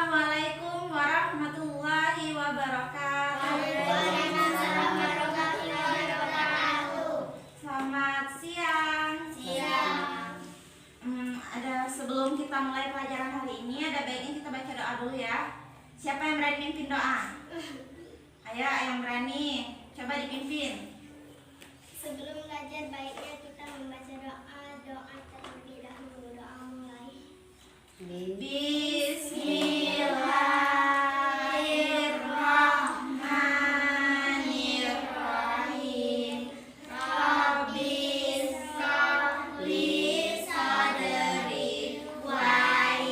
Assalamualaikum warahmatullahi wabarakatuh. Waalaikumsalam warahmatullahi wabarakatuh. Selamat siang. Siang. Sebelum kita mulai pelajaran hari ini, ada baiknya kita baca doa dulu ya. Siapa yang berani mimpin doa? Ayo, yang berani. Coba dipimpin. Sebelum belajar baiknya kita membaca doa terlebih dahulu. Doa mulai. Bismillahirrahmanirrahim. Rabbis shrahli sadri wa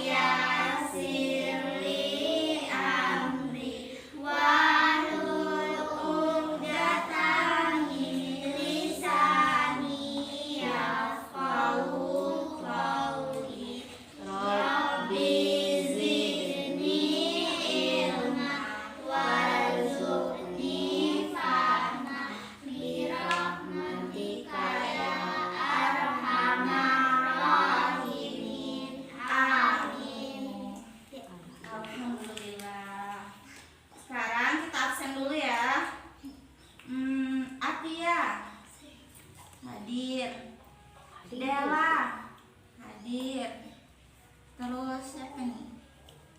yassir li amri wahlul 'uqdatam min lisani yafqahu qawli. Rabbi zidni ilma warzuqni fahma birahmatika ya arhamar rahimin. Amin. Alhamdulillah. Sekarang kita absen dulu ya. Atia hadir. Dela hadir. Terus siapa nih?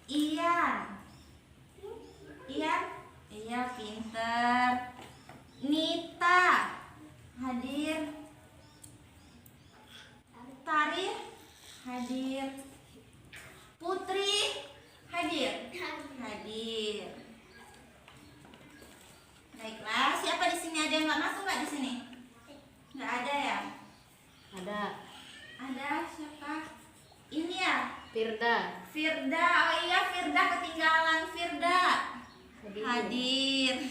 Ian. Iya, pinter. Nita hadir. Tarif hadir. Putri hadir. Baiklah, siapa di sini? Ada yang nggak masuk nggak di sini? Nggak ada ya? Ada siapa? Ini ya? Firda. Oh iya, Firda ketinggalan. Firda hadir.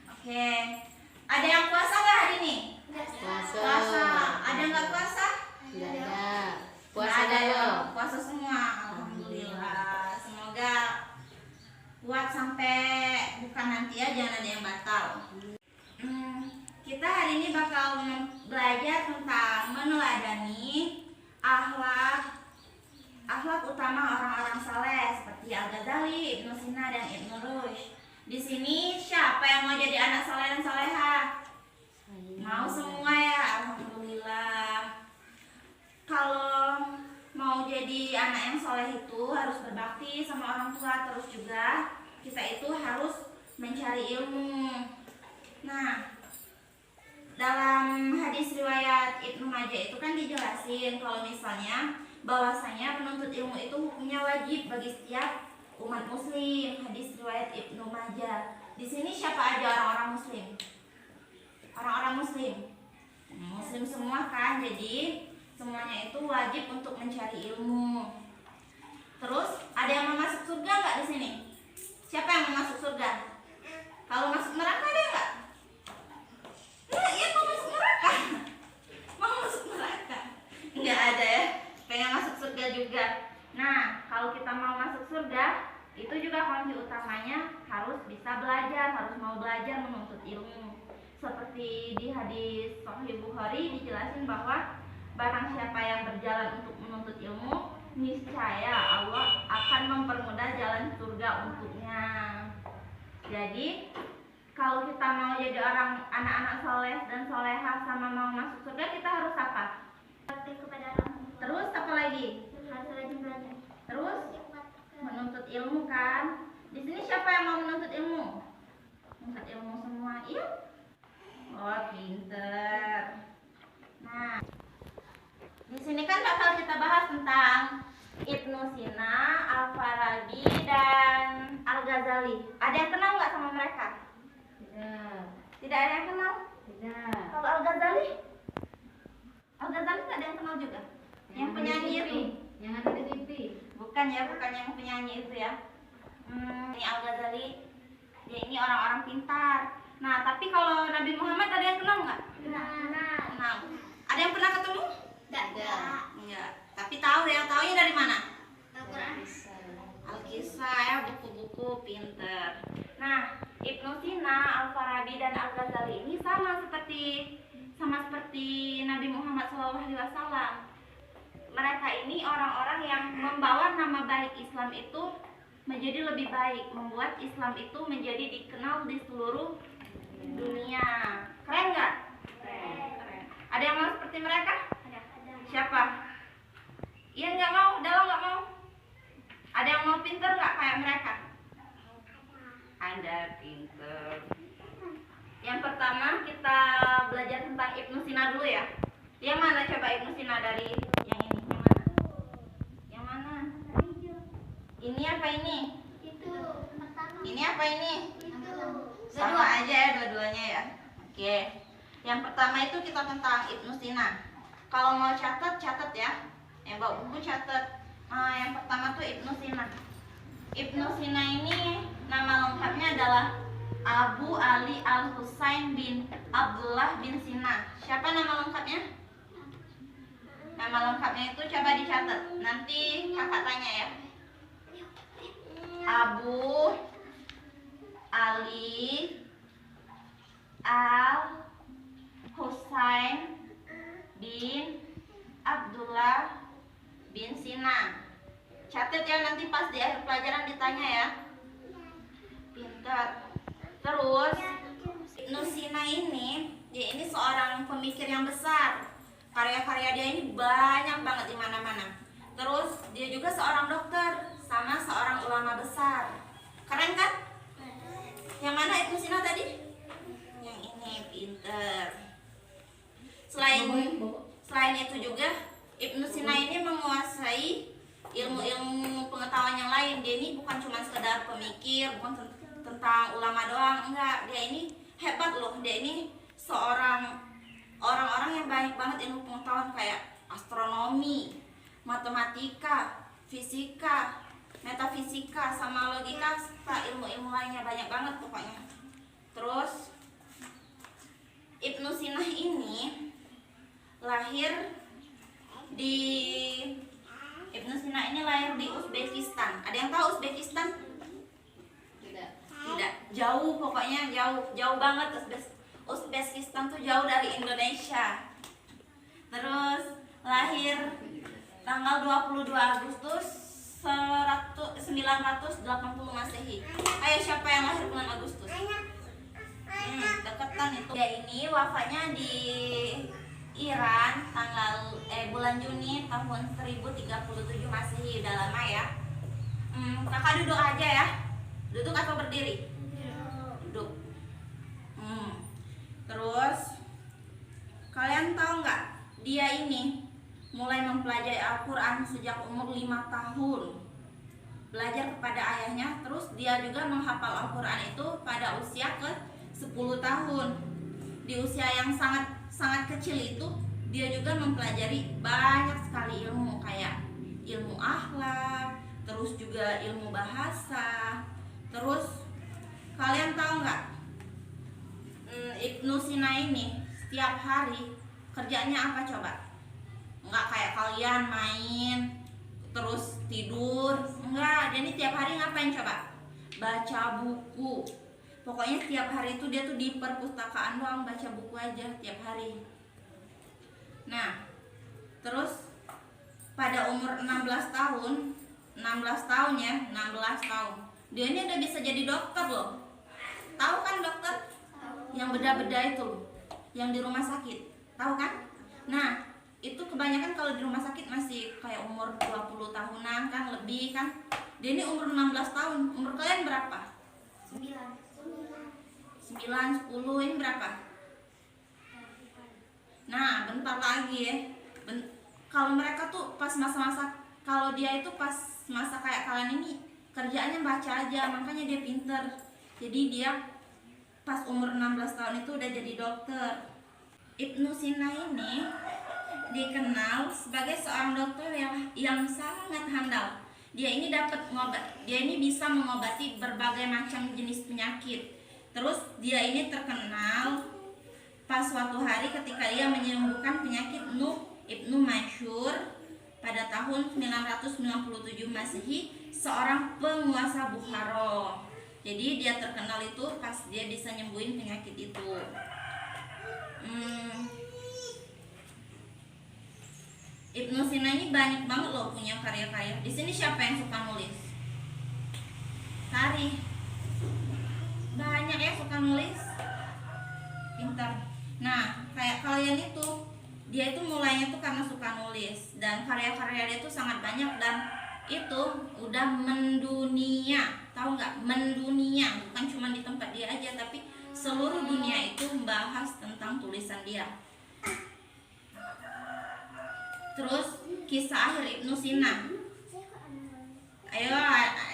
Oke. Ada yang puasa nggak hari ini? Puasa. Ada yang nggak puasa? Nggak ada. Puasa Puasa ada dulu. yang puasa semua. Alhamdulillah. Semoga kuat sampai bukan nanti ya, jangan ada yang batal. Kita hari ini bakal belajar tentang meneladani akhlak utama orang-orang saleh seperti Al-Ghazali, Ibnu Sina dan Ibnu Rushd. Di sini siapa yang mau jadi anak saleh dan salehah? Mau semua ya, alhamdulillah. Kalau mau jadi anak yang soleh itu harus berbakti sama orang tua, terus juga kita itu harus mencari ilmu. Nah, dalam hadis riwayat Ibnu Majah itu kan dijelasin kalau misalnya bahwasanya penuntut ilmu itu hukumnya wajib bagi setiap umat muslim. Hadis riwayat Ibnu Majah. Di sini siapa aja orang-orang muslim? Orang-orang muslim. Muslim semua kan, jadi semuanya itu wajib untuk mencari ilmu. Terus ada yang mau masuk surga nggak di sini? Siapa yang mau masuk surga? Kalau masuk neraka ada nggak? Iya, mau masuk neraka. Mau masuk neraka? Nggak ada ya. Pengen masuk surga juga. Nah, kalau kita mau masuk surga, itu juga kunci utamanya harus bisa belajar, harus mau belajar menuntut ilmu. Seperti di hadis Sahih Bukhari dijelasin bahwa barang siapa yang berjalan untuk menuntut ilmu, niscaya Allah akan mempermudah jalan surga untuknya. Jadi kalau kita mau jadi anak-anak soleh dan solehah sama mau masuk surga, kita harus apa? Bakti kepada orang tua. Terus apa lagi? Harus rajin belajar. Terus menuntut ilmu kan? Di sini siapa yang mau menuntut ilmu? Menuntut ilmu semua, iya? Oh, pinter. Nah, di sini kan bakal kita bahas tentang Ibnu Sina, Al-Farabi, dan Al-Ghazali. Ada yang kenal nggak sama mereka? Tidak ada yang kenal? Tidak. Kalau Al-Ghazali? Al-Ghazali nggak ada yang kenal juga? Yang penyanyi itu? Yang ada di TV. Bukan ya, bukan yang penyanyi itu ya. Ini Al-Ghazali, dia ini orang-orang pintar. Nah, tapi kalau Nabi Muhammad ada yang kenal nggak? Kenal. Ada yang pernah ketemu? Enggak. Tapi tahu ya, taunya dari mana? Al-Quran. Al-Kisah ya, buku-buku pinter. Nah, Ibnu Sina, Al-Farabi, dan Al-Ghazali ini sama seperti Nabi Muhammad SAW. mereka ini orang-orang yang membawa nama baik Islam itu menjadi lebih baik, membuat Islam itu menjadi dikenal di seluruh dunia. Keren nggak? Keren. Ada yang mau seperti mereka? Siapa? Iya nggak mau? Dalam nggak mau? Ada yang mau pinter nggak kayak mereka? Ada pinter. Yang pertama kita belajar tentang Ibnu Sina dulu ya. Yang mana coba Ibnu Sina dari yang ini? Yang mana? Ini apa ini? Itu pertama. Ini apa ini? Itu. Sama aja ya dua-duanya ya. Oke. Yang pertama itu kita tentang Ibnu Sina. Kalau mau catat ya. Yang bawa buku catat. Nah, yang pertama tuh Ibnu Sina. Ibnu Sina ini nama lengkapnya adalah Abu Ali Al-Husain bin Abdullah bin Sina. Siapa nama lengkapnya? Nama lengkapnya itu coba dicatat. Nanti kakak tanya ya. Abu Ali Al-Husain bin Abdullah bin Sina. Catat ya, nanti pas di akhir pelajaran ditanya ya. Pintar. Terus Ibnu Sina ini, dia ini seorang pemikir yang besar. Karya-karya dia ini banyak banget di mana-mana. Terus dia juga seorang dokter sama seorang ulama besar. Keren kan? Yang mana Ibnu Sina tadi? Yang ini, pintar. Selain itu juga Ibnu Sina ini menguasai ilmu-ilmu pengetahuan yang lain. Dia ini bukan cuma sekedar pemikir, bukan tentang ulama doang, enggak. Dia ini hebat loh. Dia ini seorang orang-orang yang banyak banget ilmu pengetahuan kayak astronomi, matematika, fisika, metafisika, sama logika, serta ilmu-ilmu lainnya banyak banget pokoknya. Terus Ibnu Sina ini lahir di Uzbekistan. Ada yang tahu Uzbekistan? Tidak. Jauh, pokoknya jauh banget. Uzbekistan tuh jauh dari Indonesia. Terus lahir tanggal 22 Agustus 980 Masehi. Ayo, siapa yang lahir bulan Agustus? Deketan itu. Dia ini wafatnya di Iran bulan Juni tahun 1037 Masehi. Udah lama ya. Kakak duduk aja ya. Duduk atau berdiri? Duduk. Terus kalian tahu nggak, dia ini mulai mempelajari Al-Quran sejak umur 5 tahun. Belajar kepada ayahnya. Terus dia juga menghafal Al-Quran itu pada usia ke 10 tahun. Di usia yang sangat kecil itu dia juga mempelajari banyak sekali ilmu, kayak ilmu akhlak, terus juga ilmu bahasa. Terus kalian tahu nggak, Ibnu Sina ini setiap hari kerjanya apa coba? Nggak kayak kalian main terus tidur, enggak. Dia ini tiap hari ngapain coba? Baca buku. Pokoknya tiap hari itu dia tuh di perpustakaan doang, baca buku aja tiap hari. Nah, terus pada umur 16 tahun ya, 16 tahun. Dia ini udah bisa jadi dokter loh. Tahu kan dokter? Yang beda-beda itu loh, yang di rumah sakit. Tahu kan? Nah, itu kebanyakan kalau di rumah sakit masih kayak umur 20 tahunan kan, lebih kan. Dia ini umur 16 tahun. Umur kalian berapa? 9, 10, ini berapa? Nah, bentar lagi ya. Kalau mereka tuh pas masa-masa, kalau dia itu pas masa kayak kalian ini kerjaannya baca aja, makanya dia pinter. Jadi dia pas umur 16 tahun itu udah jadi dokter. Ibnu Sina ini dikenal sebagai seorang dokter yang sangat handal. Dia ini bisa mengobati berbagai macam jenis penyakit. Terus dia ini terkenal pas suatu hari ketika dia menyembuhkan penyakit Nuh Ibnu Masyur pada tahun 997 Masehi, seorang penguasa Bukhara. Jadi dia terkenal itu pas dia bisa nyembuhin penyakit itu. Ibnu Sina ini banyak banget loh punya karya-karya. Di sini siapa yang suka nulis? Tari. Banyak ya suka nulis. Pintar. Nah, kayak kalian itu, dia itu mulainya tuh karena suka nulis dan karya-karya dia tuh sangat banyak dan itu udah mendunia. Tahu nggak? Mendunia, bukan cuma di tempat dia aja tapi seluruh dunia itu membahas tentang tulisan dia. Terus kisah akhir Ibnu Sina. Ayo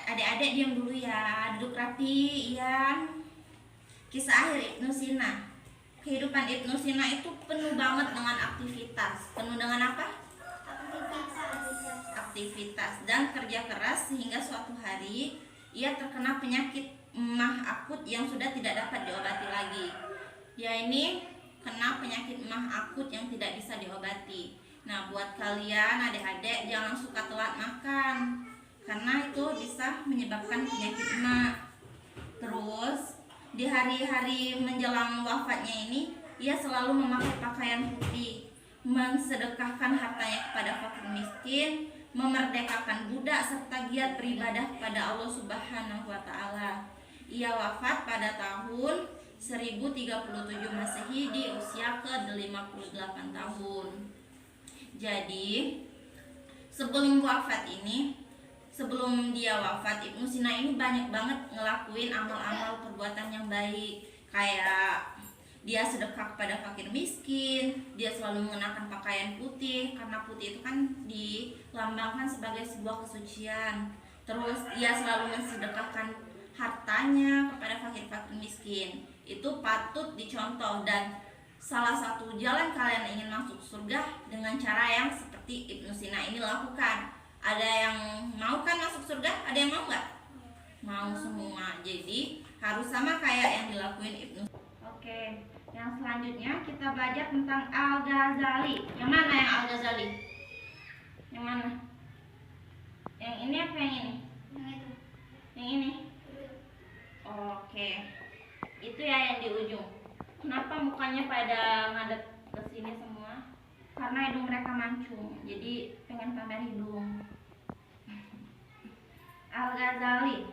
adik-adik diam dulu ya, duduk rapi. Iya. Kisah akhir Ibnu Sina. Kehidupan Ibnu Sina itu penuh banget dengan aktivitas. Penuh dengan apa? Aktivitas dan kerja keras sehingga suatu hari ia terkena penyakit emah akut yang sudah tidak dapat diobati lagi. Dia ini kena penyakit emah akut yang tidak bisa diobati. Nah, buat kalian adik-adik jangan suka telat makan karena itu bisa menyebabkan penyakit emah. Terus di hari-hari menjelang wafatnya ini ia selalu memakai pakaian putih, mensedekahkan hartanya kepada fakir miskin, memerdekakan budak serta giat beribadah kepada Allah Subhanahu wa taala. Ia wafat pada tahun 1037 Masehi di usia ke-58 tahun. Jadi, sebelum dia wafat, Ibnu Sina ini banyak banget ngelakuin amal-amal perbuatan yang baik. Kayak dia sedekah kepada fakir miskin, dia selalu mengenakan pakaian putih karena putih itu kan dilambangkan sebagai sebuah kesucian. Terus dia selalu mensedekahkan hartanya kepada fakir-fakir miskin. Itu patut dicontoh dan salah satu jalan kalian ingin masuk surga dengan cara yang seperti Ibnu Sina ini lakukan. Ada yang mau kan masuk surga? Ada yang mau nggak? Mau semua. Jadi harus sama kayak yang dilakuin Ibnu. Oke, yang selanjutnya kita belajar tentang Al-Ghazali. Yang mana yang Al-Ghazali? Yang mana? Yang ini apa yang ini? Yang itu. Yang ini? Oke. Itu ya yang di ujung. Kenapa mukanya pada ngadep ke sini semua? Karena hidung mereka mancung. Jadi pengen pamer hidung. Al-Ghazali.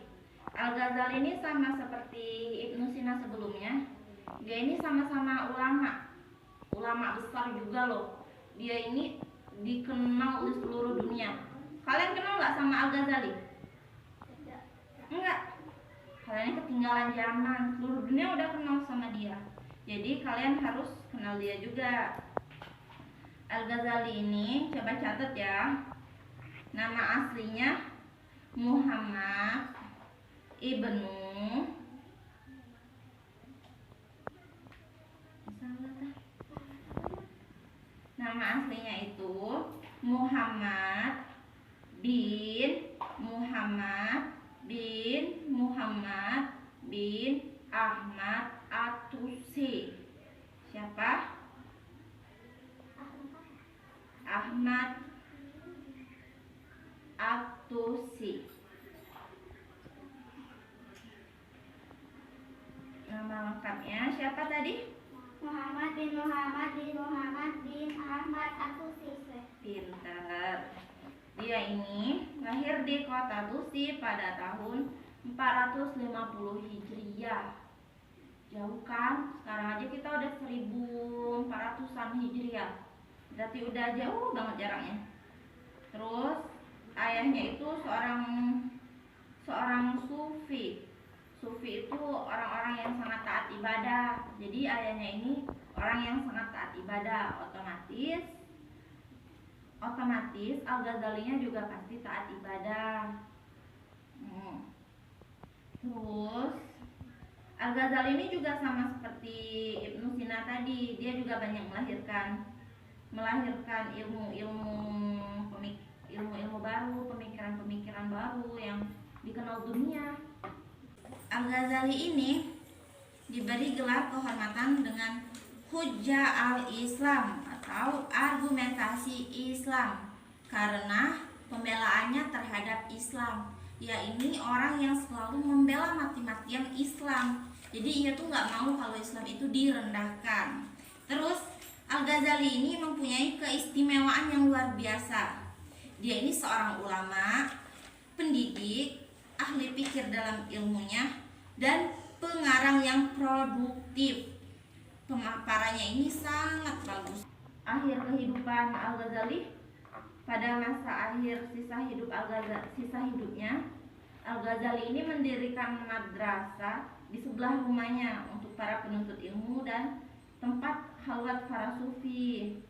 Al-Ghazali ini sama seperti Ibnu Sina sebelumnya. Dia ini sama-sama ulama besar juga loh. Dia ini dikenal di seluruh dunia. Kalian kenal nggak sama Al-Ghazali? Enggak. Kalian ini ketinggalan zaman. Seluruh dunia udah kenal sama dia. Jadi kalian harus kenal dia juga. Al-Ghazali ini coba catat ya. Nama aslinya Muhammad Ibnu Nama aslinya itu Muhammad bin Ahmad At-Tusi. Siapa? Ahmad At-Tusi. Nama lengkapnya siapa tadi? Muhammad bin Ahmad At-Tusi. Pintar. Dia ini lahir di kota Tusi pada tahun 450 Hijriah. Jauh kan? Sekarang aja kita udah 1400-an Hijriah. Berarti udah jauh banget jaraknya. Terus ayahnya itu seorang sufi. Sufi itu orang-orang yang sangat taat ibadah. Jadi ayahnya ini orang yang sangat taat ibadah. Otomatis Al-Ghazalinya juga pasti taat ibadah. Terus Al-Ghazali ini juga sama seperti Ibnu Sina tadi. Dia juga banyak melahirkan ilmu baru, pemikiran baru yang dikenal dunia. Al-Ghazali ini diberi gelar kehormatan dengan Hujjah al-Islam atau argumentasi Islam karena pembelaannya terhadap Islam. Ia ini orang yang selalu membela mati-matian Islam. Jadi ia tuh nggak mau kalau Islam itu direndahkan. Terus Al-Ghazali ini mempunyai keistimewaan yang luar biasa. Dia ini seorang ulama, pendidik, ahli pikir dalam ilmunya, dan pengarang yang produktif. Pemaparannya ini sangat bagus. Akhir kehidupan Al-Ghazali, pada masa akhir sisa hidupnya, Al-Ghazali ini mendirikan madrasah di sebelah rumahnya untuk para penuntut ilmu dan tempat khalwat para sufi.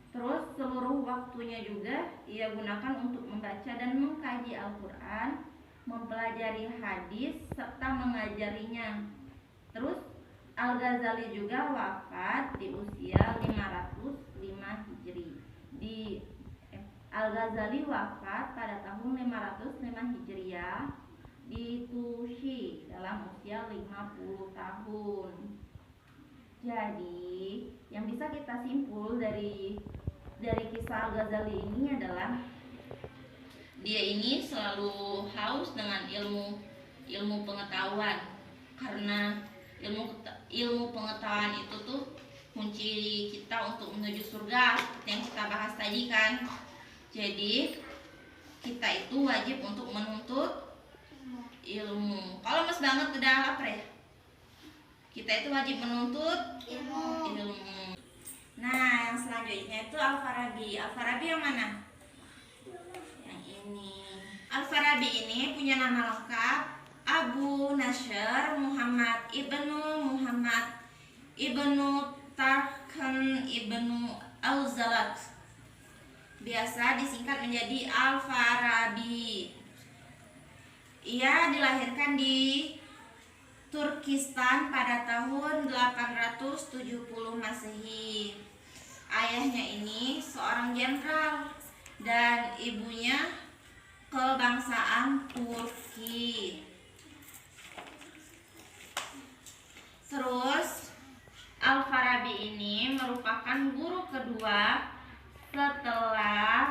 Terus seluruh waktunya juga ia gunakan untuk membaca dan mengkaji Al-Quran, mempelajari hadis, serta mengajarinya. Terus Al-Ghazali juga wafat di usia 505 Hijri. Al-Ghazali wafat pada tahun 505 Hijriah di Tushi dalam usia 50 tahun. Jadi, yang bisa kita simpul dari kisah Al-Ghazali ini adalah dia ini selalu haus dengan ilmu pengetahuan, karena ilmu pengetahuan itu tuh kunci kita untuk menuju surga, seperti yang kita bahas tadi kan. Jadi kita itu wajib untuk menuntut ilmu. Kalau mas banget udah lapar ya, kita itu wajib menuntut ilmu. Nah, yang selanjutnya itu Al-Farabi. Al-Farabi yang mana? Yang ini. Al-Farabi ini punya nama lengkap Abu Nasr Muhammad ibnu Tarkhan ibnu Al-Zalat, biasa disingkat menjadi Al-Farabi. Ia dilahirkan di Turkistan pada tahun 870 Masehi. Ayahnya ini seorang jenderal dan ibunya kebangsaan Turki. Terus Al-Farabi ini merupakan guru kedua setelah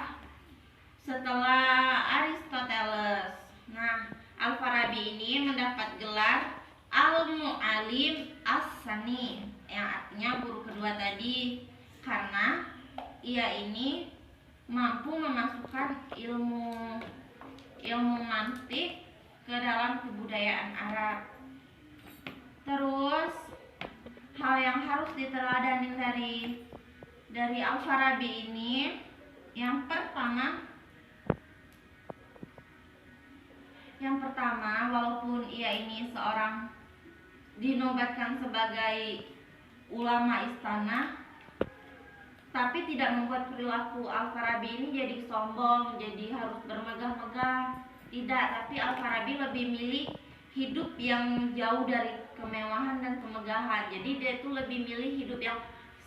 Aristoteles. Nah, Al-Farabi ini mendapat gelar Al-Mu'allim As-Sani, yang artinya guru kedua tadi, karena ia ini mampu memasukkan ilmu mantik ke dalam kebudayaan Arab. Terus hal yang harus diteladani dari Al-Farabi ini, yang pertama, walaupun ia ini seorang dinobatkan sebagai ulama istana, tapi tidak membuat perilaku Al-Farabi ini jadi sombong, jadi harus bermegah-megah. Tidak, tapi Al-Farabi lebih milih hidup yang jauh dari kemewahan dan kemegahan. Jadi dia itu lebih milih hidup yang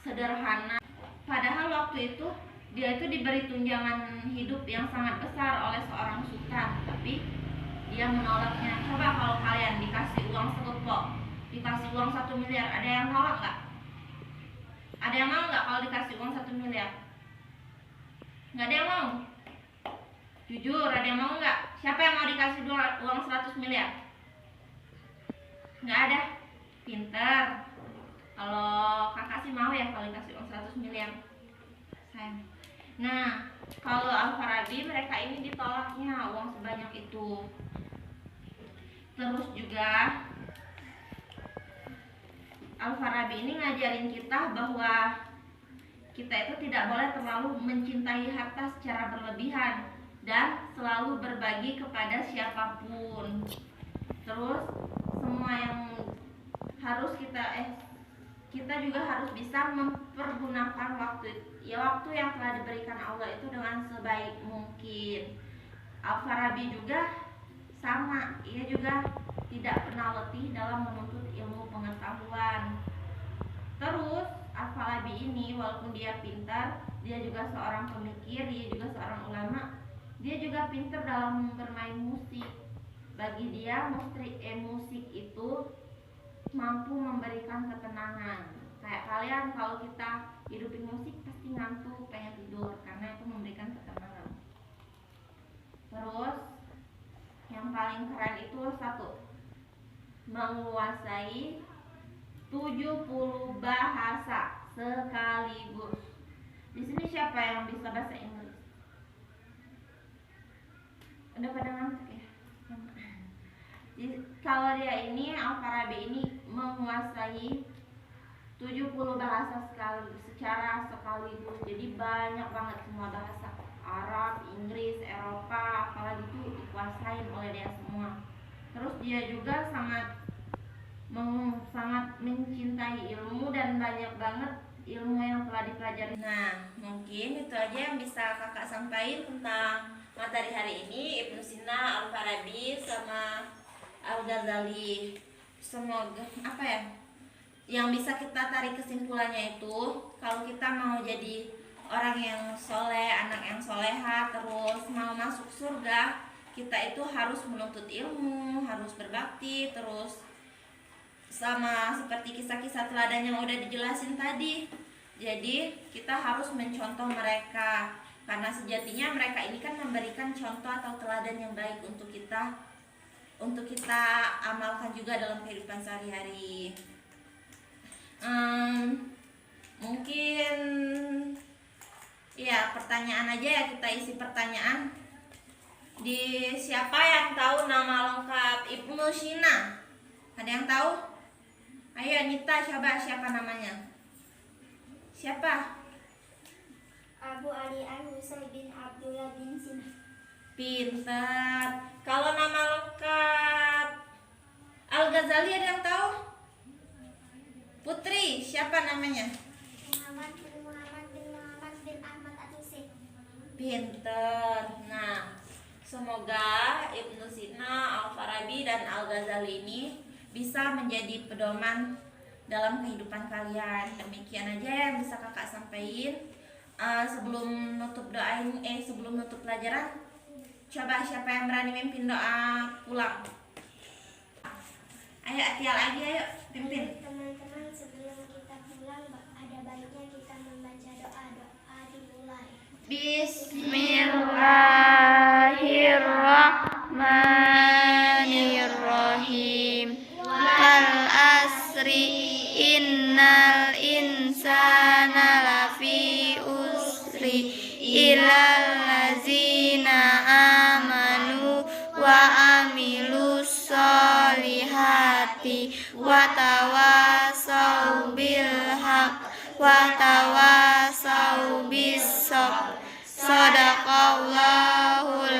sederhana. Padahal waktu itu dia itu diberi tunjangan hidup yang sangat besar oleh seorang sultan, tapi dia menolaknya. Coba kalau kalian dikasih uang segepok, dikasih uang 1 miliar, ada yang nolak nggak? Ada yang mau nggak kalau dikasih uang 1 miliar? Nggak ada yang mau. Jujur, ada yang mau nggak? Siapa yang mau dikasih uang 100 miliar? Nggak ada. Pinter. Kalau kakak sih mau ya kalau dikasih uang 100 miliar. Sayang. Nah, kalau Al-Farabi, mereka ini ditolaknya uang sebanyak itu. Terus juga Al-Farabi ini ngajarin kita bahwa kita itu tidak boleh terlalu mencintai harta secara berlebihan dan selalu berbagi kepada siapapun. Terus semua yang harus kita juga harus bisa mempergunakan waktu yang telah diberikan Allah itu dengan sebaik mungkin. Al-Farabi juga sama, ia juga tidak pernah letih dalam menuntut ilmu pengetahuan. Terus Al-Farabi ini walaupun dia pintar, dia juga seorang pemikir, dia juga seorang ulama, dia juga pintar dalam bermain musik. Bagi dia musik itu mampu memberikan ketenangan. Kayak kalian kalau kita hidupin musik pasti ngantuk, pengen tidur, karena itu memberikan ketenangan. Terus yang paling keren itu menguasai 70 bahasa sekaligus. Di sini siapa yang bisa bahasa Inggris? Udah pada ngantuk ya? Kalau dia ini, Al-Farabi ini menguasai 70 bahasa secara sekaligus. Jadi banyak banget semua bahasa. Arab, Inggris, Eropa, apalagi itu dikuasain oleh dia semua. Terus dia juga sangat mencintai ilmu dan banyak banget ilmu yang telah dipelajari. Nah, mungkin itu aja yang bisa kakak sampaikan tentang materi hari ini, Ibnu Sina, Al-Farabi, sama Al-Ghazali. Semoga yang bisa kita tarik kesimpulannya itu, kalau kita mau jadi orang yang soleh, anak yang soleha, terus mau masuk surga, kita itu harus menuntut ilmu, harus berbakti, terus sama seperti kisah-kisah teladan yang udah dijelasin tadi. Jadi kita harus mencontoh mereka, karena sejatinya mereka ini kan memberikan contoh atau teladan yang baik untuk kita amalkan juga dalam kehidupan sehari-hari. Mungkin ya pertanyaan aja ya, kita isi pertanyaan. Siapa yang tahu nama lengkap Ibnu Sina? Ada yang tahu? Ayo Anita, siapa namanya? Siapa? Abu Ali Al-Husain bin Abdullah bin Sina. Pintar. Kalau nama lengkap Al-Ghazali ada yang tahu? Putri, siapa namanya? Muhammad bin Ahmad At-Tusi. Pintar. Nah, semoga Ibnu Sina, Al-Farabi, dan Al-Ghazali ini bisa menjadi pedoman dalam kehidupan kalian. Demikian aja yang bisa kakak sampaikan. Sebelum nutup pelajaran, coba siapa yang berani mimpin doa pulang? Ayo Atia lagi, ayo pimpin. Teman-teman, sebelum kita pulang ada baiknya kita membaca doa dimulai. Bismillahirrahmanirrahim. Wal asri innal insana lafi usri illal ladzina amanu wa amilus solihati wa tawasau bil haq wa tawasau bis sabr. Sadaqallahul